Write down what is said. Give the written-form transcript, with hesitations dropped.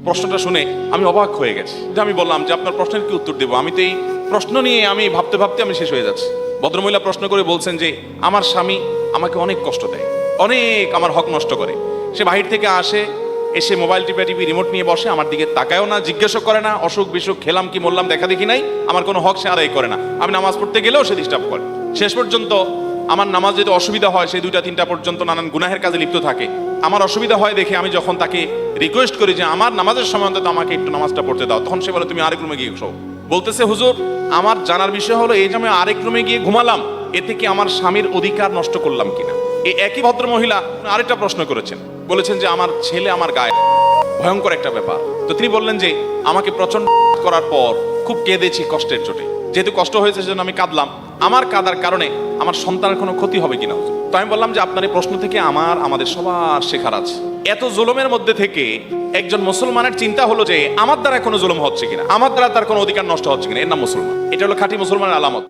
প্রশ্নটা শুনে আমি অবাক হয়ে গেছি। যে আমি বললাম যে আপনার প্রশ্নের কি উত্তর দেবো, আমি তো এই প্রশ্ন নিয়ে আমি ভাবতে ভাবতে আমি শেষ হয়ে যাচ্ছি। ভদ্রমহিলা প্রশ্ন করে বলছেন যে আমার স্বামী আমাকে অনেক কষ্ট দেয়, অনেক আমার হক নষ্ট করে। সে বাহির থেকে আসে, এসে মোবাইল টিপি রিমোট নিয়ে বসে, আমার দিকে তাকায়ও না, জিজ্ঞাসা করে না, অসুখ বিসুখ খেলাম কি মরলাম দেখা দেখি নাই, আমার কোনো হক সে আদায় করে না। আমি নামাজ পড়তে গেলেও সে ডিস্টার্ব করে। শেষ পর্যন্ত আমার নামাজ যদি অসুবিধা হয়, সেই 2টা 3টা পর্যন্ত নানান গুনাহের কাজে লিপ্ত থাকে। আমার অসুবিধা হয় দেখে আমি যখন তাকে রিকোয়েস্ট করি যে আমার নামাজের সময় অন্তত আমাকে একটু নামাজটা পড়তে দাও, তখন সে বলে তুমি আরেক রুমে গিয়ে শোও। বলতেছে হুজুর, আমার জানার বিষয় হলো এই যে আমি আরেক রুমে গিয়ে ঘুমালাম, এতে কি আমার স্বামীর অধিকার নষ্ট করলাম কিনা। এই একই ভদ্র মহিলা আরেকটা প্রশ্ন করেছেন, বলেছেন যে আমার ছেলে আমার গায়ে, ভয়ঙ্কর একটা ব্যাপার। তো তিনি বললেন যে আমাকে প্রচন্ড করার পর খুব কেঁদেছি কষ্টের চোটে, যেহেতু কষ্ট হয়েছে সেজন্য আমি কাঁদলাম, আমার কাঁদার কারণে আমার সন্তানের কোনো ক্ষতি হবে কিনা হুজুর। তো আমি বললাম যে আপনার এই প্রশ্ন থেকে আমাদের সবার শেখার আছে। এত জুলুমের মধ্যে থেকে একজন মুসলমানের চিন্তা হলো যে আমার দ্বারা কোনো জুলুম হচ্ছে কিনা, আমার দ্বারা তার কোনো অধিকার নষ্ট হচ্ছে কিনা, এর নাম মুসলমান। এটা হলো খাঁটি মুসলমানের আলামত।